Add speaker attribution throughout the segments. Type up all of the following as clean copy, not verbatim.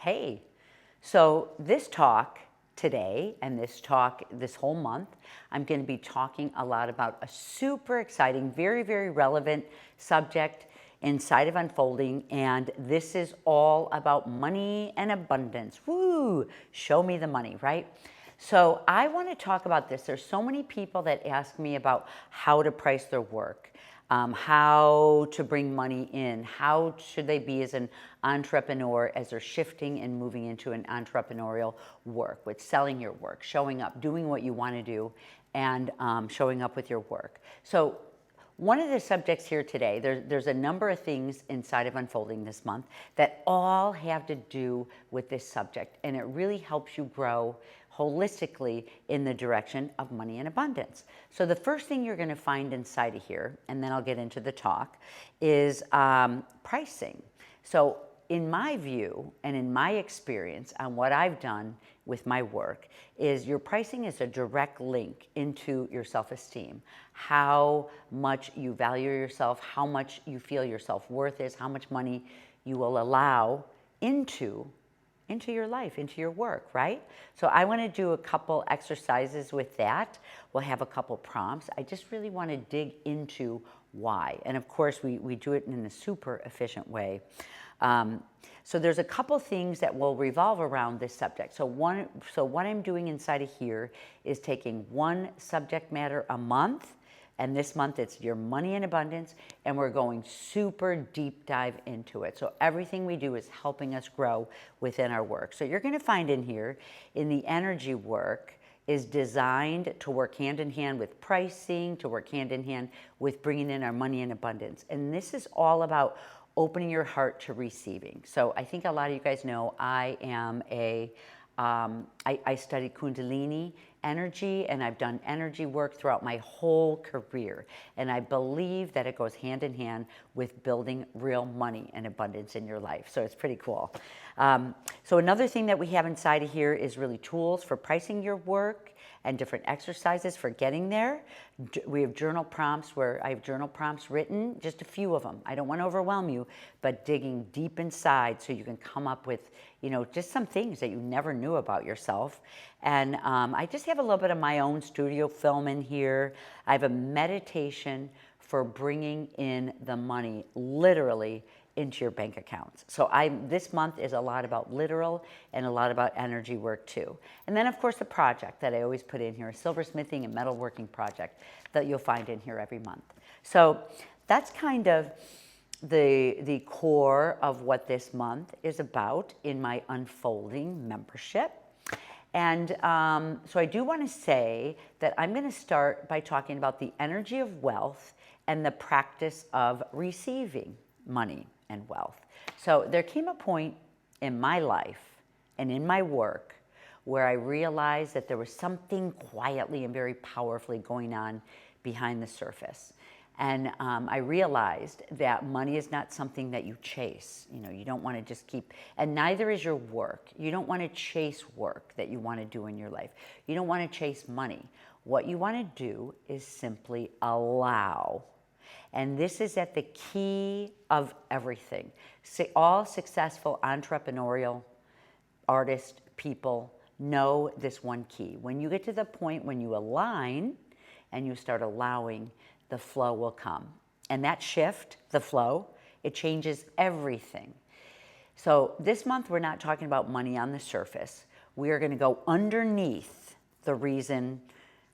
Speaker 1: Hey, so this talk today and this whole month, I'm going to be talking a lot about a super exciting, very, very relevant subject inside of Unfolding, and this is all about money and abundance. Woo! Show me the money, right? So I want to talk about this. There's so many people that ask me about how to price their work. How to bring money in, how should they be as an entrepreneur as they're shifting and moving into an entrepreneurial work with selling your work, showing up, doing what you want to do, and showing up with your work. So one of the subjects here today, there's a number of things inside of Unfolding this month that all have to do with this subject, and it really helps you grow holistically in the direction of money and abundance. So the first thing you're going to find inside of here, and then I'll get into the talk, is pricing. So in my view and in my experience on what I've done with my work is your pricing is a direct link into your self-esteem, how much you value yourself, how much you feel your self-worth is, how much money you will allow into your life, into your work, right? So I want to do a couple exercises with that. We'll have a couple prompts. I just really want to dig into why. And of course, we do it in a super efficient way. So there's a couple things that will revolve around this subject. So what I'm doing inside of here is taking one subject matter a month. And this month it's your money and abundance, and we're going super deep dive into it. So everything we do is helping us grow within our work. So you're going to find in here, in the energy work, is designed to work hand in hand with pricing, to work hand in hand with bringing in our money and abundance. And this is all about opening your heart to receiving. So I think a lot of you guys know I am I studied Kundalini energy, and I've done energy work throughout my whole career. And I believe that it goes hand in hand with building real money and abundance in your life. So it's pretty cool. So another thing that we have inside of here is really tools for pricing your work and different exercises for getting there. We have journal prompts where I have journal prompts written, just a few of them. I don't want to overwhelm you, but digging deep inside so you can come up with, just some things that you never knew about yourself. And I just have a little bit of my own studio film in here. I have a meditation for bringing in the money, literally, into your bank accounts. So this month is a lot about literal and a lot about energy work too. And then of course the project that I always put in here, a silversmithing and metalworking project that you'll find in here every month. So that's kind of the core of what this month is about in my Unfolding membership. And so I do want to say that I'm going to start by talking about the energy of wealth and the practice of receiving money and wealth. So there came a point in my life and in my work where I realized that there was something quietly and very powerfully going on behind the surface. And I realized that money is not something that you chase. You don't want to just keep, and neither is your work. You don't want to chase work that you want to do in your life. You don't want to chase money. What you want to do is simply allow. And this is at the key of everything. All successful entrepreneurial artist people know this one key. When you get to the point when you align and you start allowing, the flow will come. And that shift, the flow, it changes everything. So this month we're not talking about money on the surface. We are going to go underneath the reason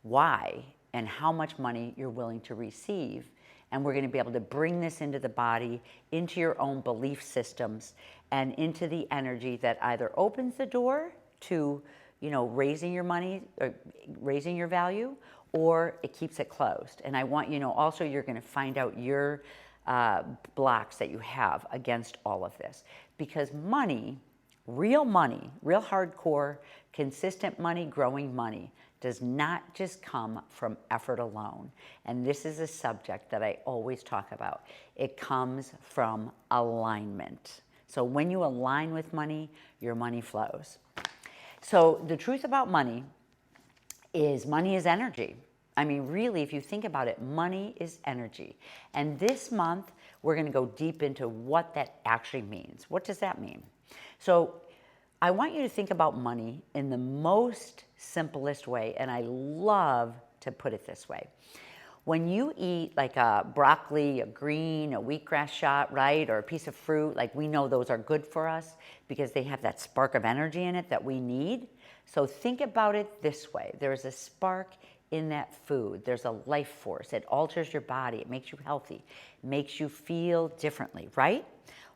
Speaker 1: why and how much money you're willing to receive. And we're going to be able to bring this into the body, into your own belief systems, and into the energy that either opens the door to, raising your money, or raising your value, or it keeps it closed. And I want also you're going to find out your blocks that you have against all of this. Because money, real hardcore, consistent money, growing money, does not just come from effort alone. And this is a subject that I always talk about. It comes from alignment. So when you align with money, your money flows. So the truth about money is energy. I mean, really, if you think about it, money is energy. And this month, we're going to go deep into what that actually means. What does that mean? So I want you to think about money in the most simplest way, and I love to put it this way. When you eat like a broccoli, a green, a wheatgrass shot, right, or a piece of fruit, like we know those are good for us because they have that spark of energy in it that we need. So think about it this way. There's a spark in that food. There's a life force. It alters your body. It makes you healthy. It makes you feel differently, right?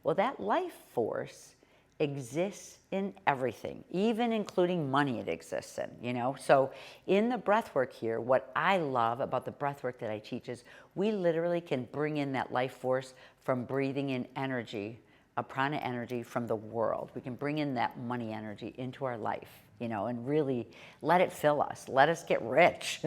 Speaker 1: Well, that life force exists in everything, even including money it exists in, you know? So in the breath work here, what I love about the breath work that I teach is we literally can bring in that life force from breathing in energy, a prana energy from the world. We can bring in that money energy into our life, you know, and really let it fill us. Let us get rich.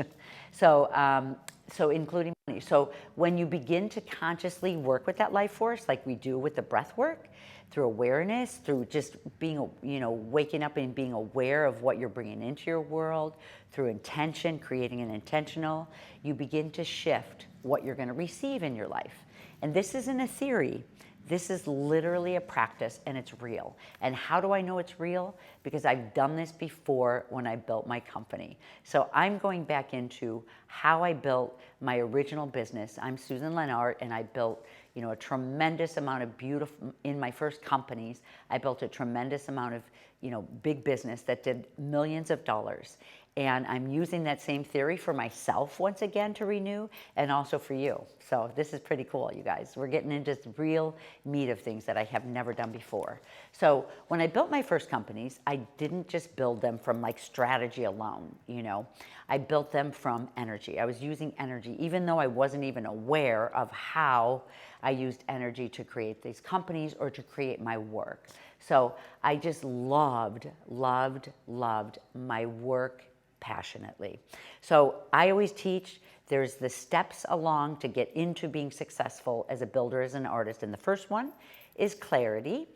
Speaker 1: So including money. So when you begin to consciously work with that life force, like we do with the breath work, through awareness, through just being, you know, waking up and being aware of what you're bringing into your world, through intention, creating an intentional, you begin to shift what you're going to receive in your life. And this isn't a theory. This is literally a practice, and it's real. And how do I know it's real? Because I've done this before when I built my company. So I'm going back into how I built my original business. I'm Susan Lennart, and I built, you know, a tremendous amount of beautiful, in my first companies, I built a tremendous amount of, you know, big business that did millions of dollars. And I'm using that same theory for myself once again to renew, and also for you. So this is pretty cool, you guys. We're getting into real meat of things that I have never done before. So when I built my first companies, I didn't just build them from like strategy alone, you know. I built them from energy. I was using energy, even though I wasn't even aware of how I used energy to create these companies or to create my work. So I just loved my work passionately. So I always teach there's the steps along to get into being successful as a builder, as an artist. And the first one is clarity.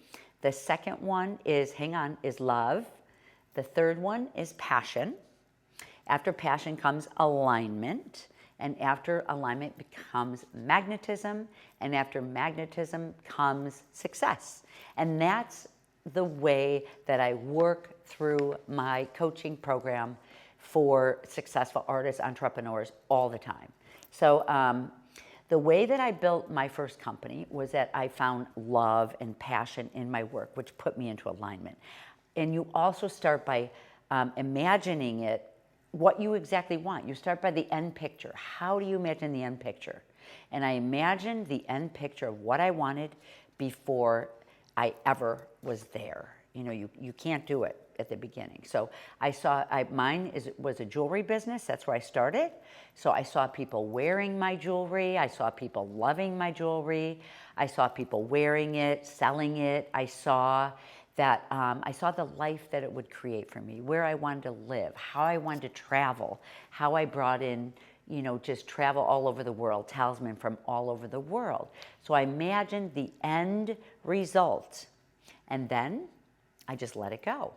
Speaker 1: The second one is, is love. The third one is passion. After passion comes alignment. And after alignment becomes magnetism. And after magnetism comes success. And that's the way that I work through my coaching program for successful artists, entrepreneurs all the time. So the way that I built my first company was that I found love and passion in my work, which put me into alignment. And you also start by imagining it, what you exactly want. You start by the end picture. How do you imagine the end picture? And I imagined the end picture of what I wanted before I ever was there. You know, you can't do it at the beginning. So mine was a jewelry business. That's where I started. So I saw people wearing my jewelry. I saw people loving my jewelry. I saw people wearing it, selling it. I saw that I saw the life that it would create for me, where I wanted to live, how I wanted to travel, how I brought in, you know, just travel all over the world, talisman from all over the world. So I imagined the end result, and then I just let it go.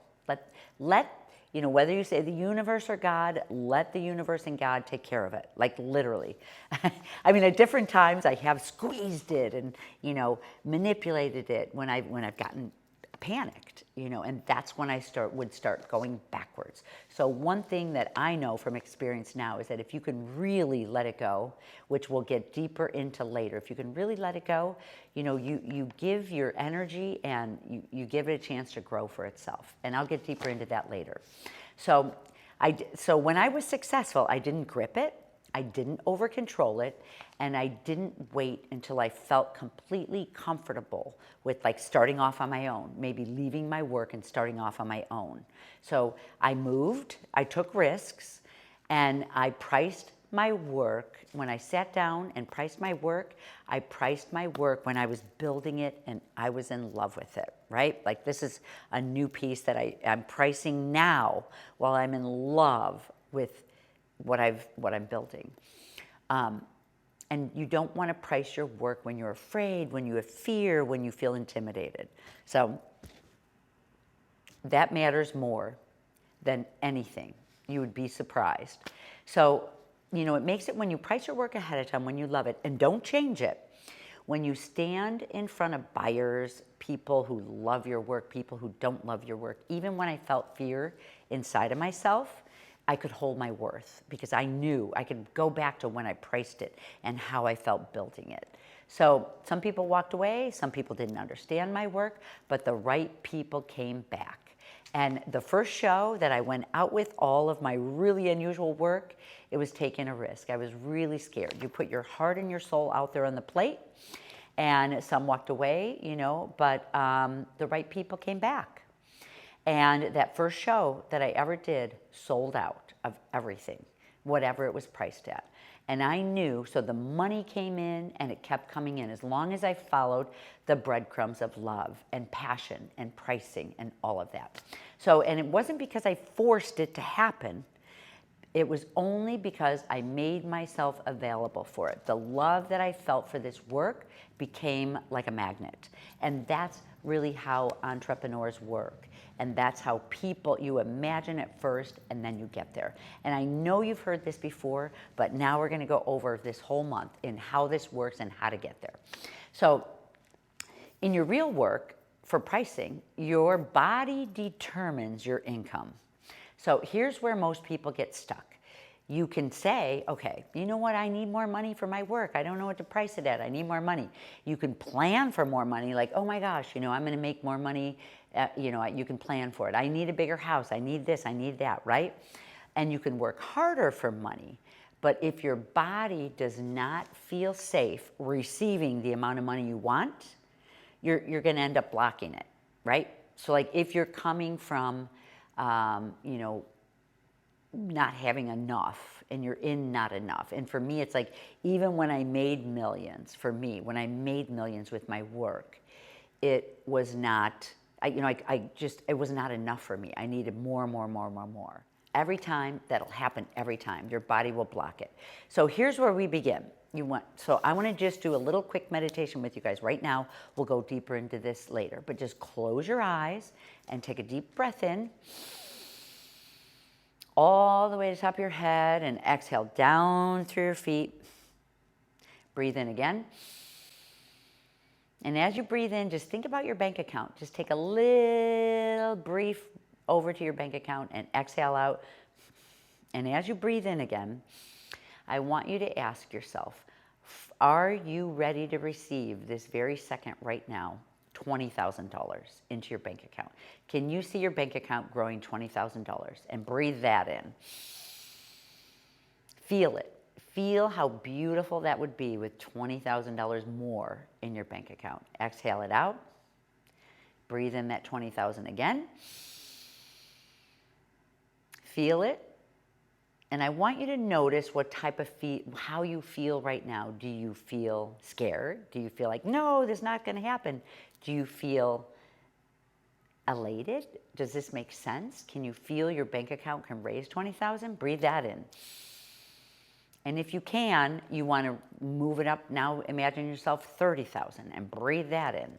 Speaker 1: Let you know, whether you say the universe or God, let the universe and God take care of it, like literally. I mean, at different times I have squeezed it and, you know, manipulated it when I've gotten panicked, you know, and that's when I would start going backwards. So one thing that I know from experience now is that if you can really let it go, which we'll get deeper into later, if you can really let it go, you know, you give your energy and you give it a chance to grow for itself. And I'll get deeper into that later. So when I was successful, I didn't grip it. I didn't over control it, and I didn't wait until I felt completely comfortable with like starting off on my own, maybe leaving my work and starting off on my own. So I moved, I took risks, and I priced my work. When I sat down and priced my work, I priced my work when I was building it and I was in love with it, right? Like this is a new piece that I'm pricing now while I'm in love with what I'm building. And you don't want to price your work when you're afraid, when you have fear, when you feel intimidated. So that matters more than anything. You would be surprised. So, you know, it makes it when you price your work ahead of time, when you love it, and don't change it. When you stand in front of buyers, people who love your work, people who don't love your work, even when I felt fear inside of myself, I could hold my worth because I knew I could go back to when I priced it and how I felt building it. So some people walked away, some people didn't understand my work, but the right people came back. And the first show that I went out with all of my really unusual work, it was taking a risk. I was really scared. You put your heart and your soul out there on the plate, and some walked away, you know, but the right people came back. And that first show that I ever did sold out of everything, whatever it was priced at. And I knew, so the money came in and it kept coming in as long as I followed the breadcrumbs of love and passion and pricing and all of that. So, and it wasn't because I forced it to happen. It was only because I made myself available for it. The love that I felt for this work became like a magnet. And that's really how entrepreneurs work. And that's how people, you imagine it first and then you get there. And I know you've heard this before, but now we're gonna go over this whole month in how this works and how to get there. So in your real work for pricing, your body determines your income. So here's where most people get stuck. You can say, okay, you know what? I need more money for my work. I don't know what to price it at. I need more money. You can plan for more money, like, oh my gosh, you know, I'm going to make more money. You know, you can plan for it. I need a bigger house. I need this. I need that, right? And you can work harder for money. But if your body does not feel safe receiving the amount of money you want, you're going to end up blocking it, right? So like if you're coming from, you know, not having enough and you're in not enough. And for me, it's like, even when I made millions, for me, when I made millions with my work, it was not, it was not enough for me. I needed more. Every time, that'll happen every time. Your body will block it. So here's where we begin. So I want to just do a little quick meditation with you guys right now. We'll go deeper into this later, but just close your eyes and take a deep breath in, all the way to the top of your head, and exhale down through your feet. Breathe in again. And as you breathe in, just think about your bank account. Just take a little brief over to your bank account and exhale out. And as you breathe in again, I want you to ask yourself, are you ready to receive this very second right now $20,000 into your bank account? Can you see your bank account growing $20,000? And breathe that in. Feel it. Feel how beautiful that would be with $20,000 more in your bank account. Exhale it out. Breathe in that $20,000 again. Feel it. And I want you to notice what type of how you feel right now. Do you feel scared? Do you feel like, no, this is not going to happen? Do you feel elated? Does this make sense? Can you feel your bank account can raise $20,000? Breathe that in. And if you can, you want to move it up. Now imagine yourself $30,000 and breathe that in.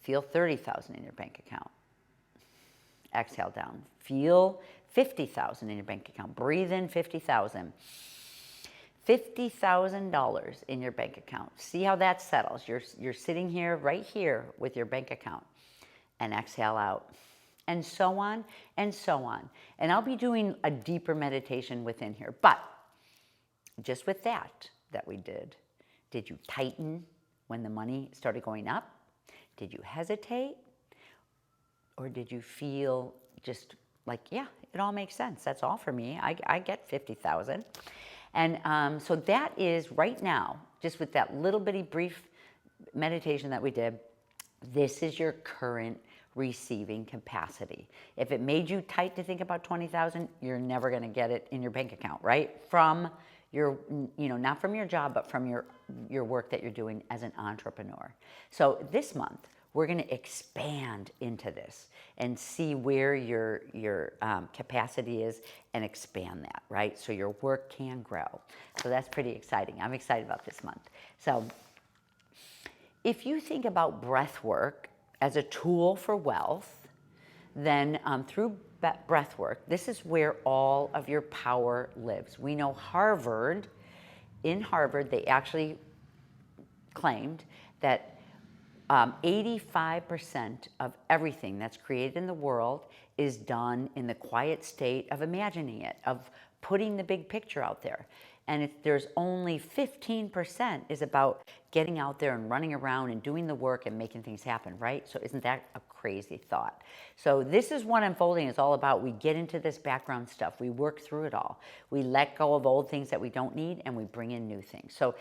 Speaker 1: Feel $30,000 in your bank account. Exhale down. Feel $50,000 in your bank account. Breathe in $50,000. $50,000 in your bank account. See how that settles. You're sitting here, right here, with your bank account. And exhale out. And so on, and so on. And I'll be doing a deeper meditation within here. But just with that we did you tighten when the money started going up? Did you hesitate? Or did you feel just like, yeah, it all makes sense. That's all for me. I get 50,000. And so that is right now, just with that little bitty brief meditation that we did, this is your current receiving capacity. If it made you tight to think about 20,000, you're never going to get it in your bank account, right? From your, not from your job, but from your work that you're doing as an entrepreneur. So this month, we're going to expand into this and see where your capacity is and expand that, right? So your work can grow. So that's pretty exciting. I'm excited about this month. So if you think about breathwork as a tool for wealth, then through breathwork, this is where all of your power lives. We know in Harvard, they actually claimed that 85% of everything that's created in the world is done in the quiet state of imagining it, of putting the big picture out there. And there's only 15% is about getting out there and running around and doing the work and making things happen, right? So isn't that a crazy thought? So this is what unfolding is all about. We get into this background stuff. We work through it all. We let go of old things that we don't need and we bring in new things. So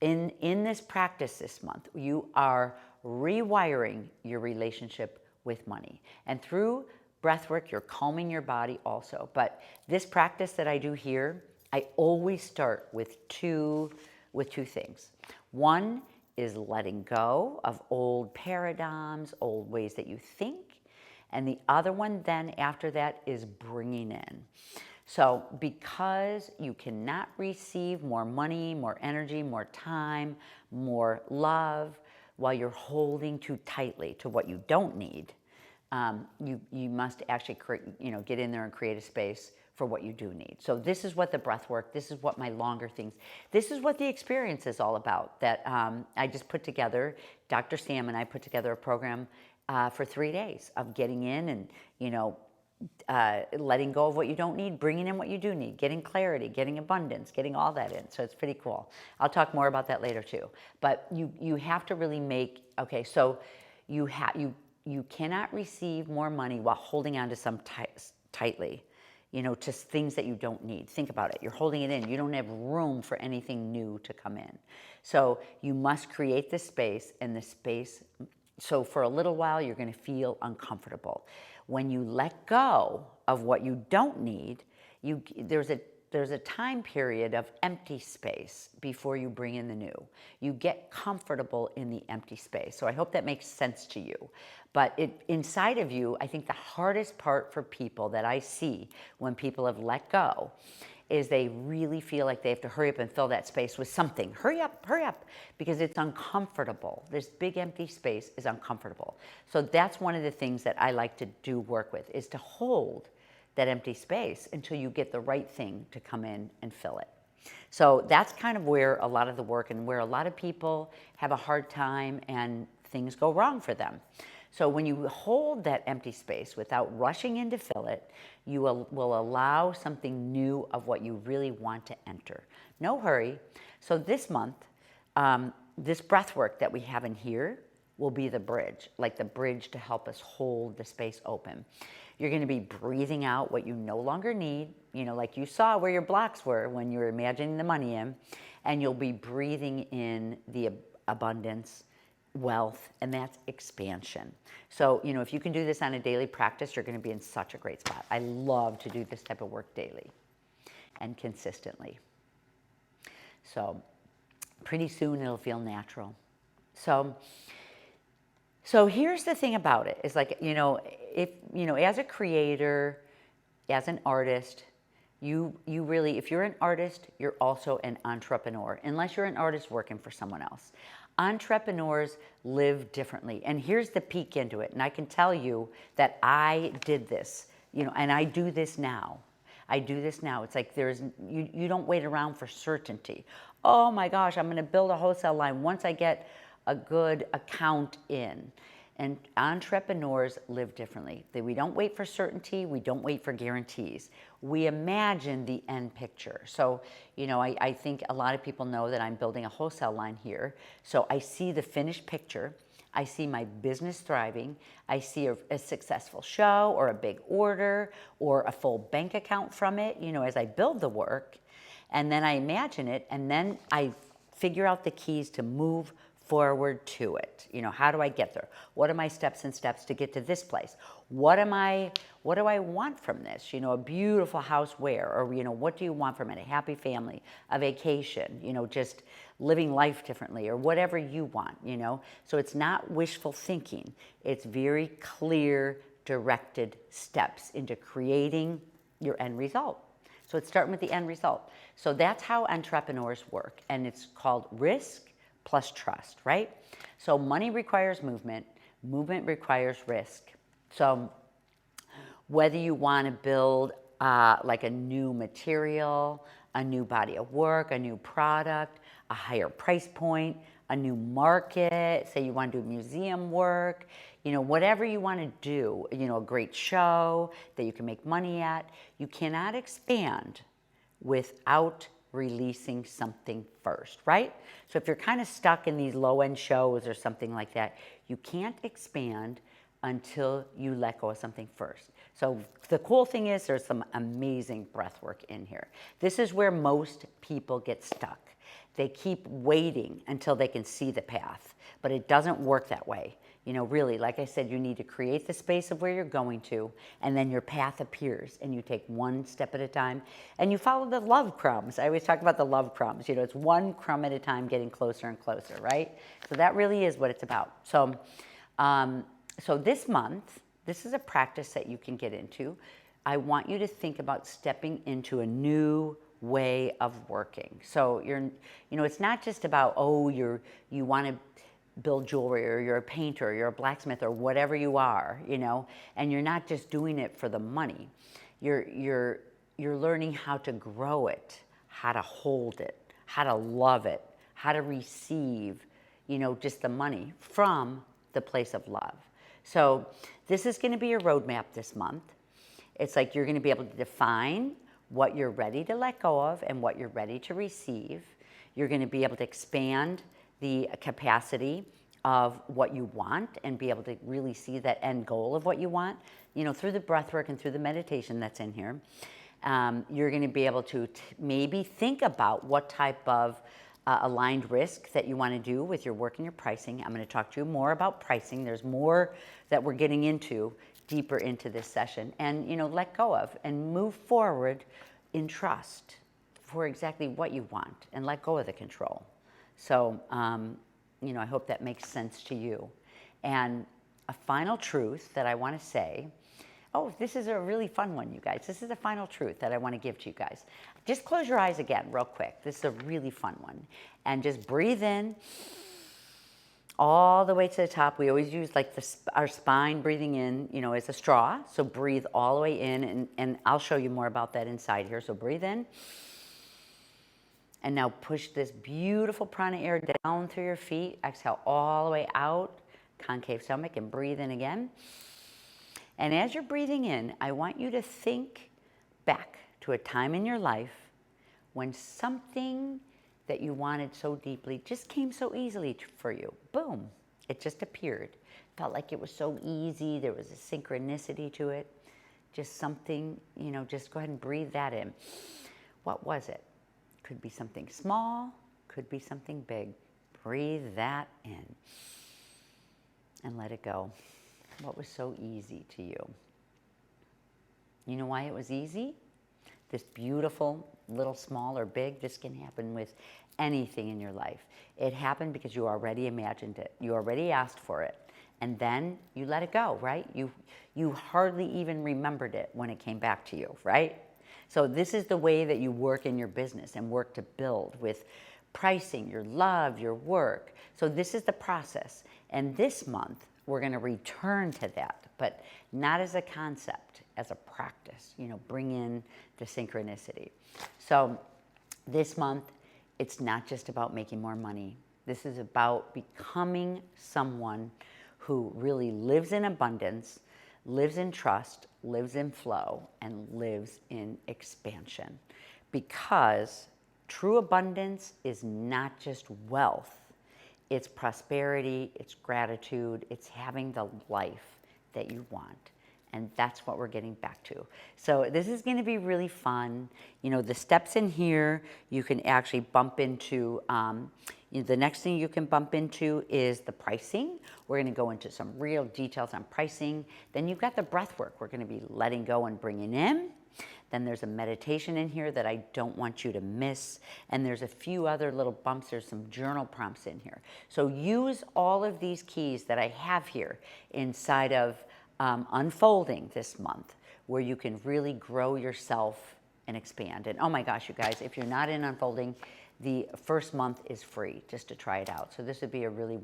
Speaker 1: in this practice this month, you are rewiring your relationship with money. And through breathwork, you're calming your body also. But this practice that I do here, I always start with two things. One is letting go of old paradigms, old ways that you think. And the other one then after that is bringing in. So because you cannot receive more money, more energy, more time, more love while you're holding too tightly to what you don't need, you must actually get in there and create a space for what you do need. So this is what the breath work, this is what my longer things, this is what the experience is all about that I just put together. Dr. Sam and I put together a program for 3 days of getting in and, letting go of what you don't need, bringing in what you do need, getting clarity, getting abundance, getting all that in. So it's pretty cool. I'll talk more about that later too. But you have to really make, okay, so you cannot receive more money while holding on to some tightly, to things that you don't need. Think about it. You're holding it in. You don't have room for anything new to come in. So you must create this space, and the space, so for a little while, you're going to feel uncomfortable. When you let go of what you don't need, there's a time period of empty space before you bring in the new. You get comfortable in the empty space. So I hope that makes sense to you. But inside of you, I think the hardest part for people that I see when people have let go is they really feel like they have to hurry up and fill that space with something. Hurry up, because it's uncomfortable. This big empty space is uncomfortable. So that's one of the things that I like to do work with, is to hold that empty space until you get the right thing to come in and fill it. So that's kind of where a lot of the work and where a lot of people have a hard time and things go wrong for them. So when you hold that empty space without rushing in to fill it, you will allow something new of what you really want to enter. No hurry. So this month, this breath work that we have in here will be the bridge, like the bridge to help us hold the space open. You're going to be breathing out what you no longer need, like you saw where your blocks were when you were imagining the money in, and you'll be breathing in the abundance, wealth, and that's expansion. So, if you can do this on a daily practice, you're going to be in such a great spot. I love to do this type of work daily and consistently. So pretty soon it'll feel natural. So here's the thing about it, is like, if, as a creator, as an artist, you really, if you're an artist, you're also an entrepreneur, unless you're an artist working for someone else. Entrepreneurs live differently. And here's the peek into it. And I can tell you that I did this, and I do this now. It's like you don't wait around for certainty. Oh my gosh, I'm going to build a wholesale line once I get a good account in. And entrepreneurs live differently. We don't wait for certainty. We don't wait for guarantees. We imagine the end picture. So, I think a lot of people know that I'm building a wholesale line here. So I see the finished picture. I see my business thriving. I see a successful show or a big order or a full bank account from it, as I build the work. And then I imagine it, and then I figure out the keys to move forward to it. How do I get there? What are my steps to get to this place? What do I want from this? A beautiful house where? Or, what do you want from it? A happy family, a vacation, just living life differently, or whatever you want, So it's not wishful thinking. It's very clear, directed steps into creating your end result. So it's starting with the end result. So that's how entrepreneurs work. And it's called risk plus trust, right? So money requires movement. Movement requires risk. So whether you want to build like a new material, a new body of work, a new product, a higher price point, a new market, say you want to do museum work, you know, whatever you want to do, you know, a great show that you can make money at, you cannot expand without releasing something first, right? So if you're kind of stuck in these low-end shows or something like that, you can't expand until you let go of something first. So the cool thing is there's some amazing breath work in here. This is where most people get stuck. They keep waiting until they can see the path, but it doesn't work that way. You know, really, like I said, you need to create the space of where you're going to, and then your path appears, and you take one step at a time, and you follow the love crumbs. I always talk about the love crumbs. You know, it's one crumb at a time getting closer and closer, right? So that really is what it's about. So, so this month, this is a practice that you can get into. I want you to think about stepping into a new way of working. So you know, it's not just about, oh, you want to build jewelry, or you're a painter, or you're a blacksmith, or whatever you are, you know, and you're not just doing it for the money. You're learning how to grow it, how to hold it, how to love it, how to receive, you know, just the money from the place of love. So this is going to be your roadmap this month. It's like you're going to be able to define what you're ready to let go of and what you're ready to receive. You're going to be able to expand the capacity of what you want and be able to really see that end goal of what you want, you know, through the breath work and through the meditation that's in here. You're going to be able to maybe think about what type of aligned risk that you want to do with your work and your pricing. I'm going to talk to you more about pricing. There's more that we're getting into deeper into this session, and, you know, let go of and move forward in trust for exactly what you want, and let go of the control. So, you know, I hope that makes sense to you. And a final truth that I want to say, oh, this is a really fun one, you guys. This is a final truth that I want to give to you guys. Just close your eyes again real quick. This is a really fun one. And just breathe in all the way to the top. We always use like our spine breathing in, you know, as a straw. So breathe all the way in, and I'll show you more about that inside here. So breathe in. And now push this beautiful prana air down through your feet. Exhale all the way out, concave stomach, and breathe in again. And as you're breathing in, I want you to think back to a time in your life when something that you wanted so deeply just came so easily for you. Boom, it just appeared. Felt like it was so easy. There was a synchronicity to it. Just something, you know, just go ahead and breathe that in. What was it? Could be something small, could be something big. Breathe that in and let it go. What was so easy to you? You know why it was easy? This beautiful, little, small, or big, this can happen with anything in your life. It happened because you already imagined it. You already asked for it. And then you let it go, right? You hardly even remembered it when it came back to you, right? So this is the way that you work in your business and work to build with pricing, your love, your work. So this is the process. And this month, we're going to return to that, but not as a concept, as a practice, you know, bring in the synchronicity. So this month, it's not just about making more money. This is about becoming someone who really lives in abundance, lives in trust, lives in flow, and lives in expansion. Because true abundance is not just wealth. It's prosperity, it's gratitude, it's having the life that you want. And that's what we're getting back to. So this is going to be really fun. You know, the steps in here, you can actually bump into, you know, the next thing you can bump into is the pricing. We're going to go into some real details on pricing. Then you've got the breath work. We're going to be letting go and bringing in. Then there's a meditation in here that I don't want you to miss. And there's a few other little bumps. There's some journal prompts in here. So use all of these keys that I have here inside of Unfolding this month, where you can really grow yourself and expand. And oh my gosh, you guys, if you're not in Unfolding, the first month is free just to try it out. So this would be a really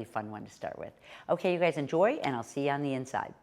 Speaker 1: fun one to start with. Okay, you guys enjoy, and I'll see you on the inside.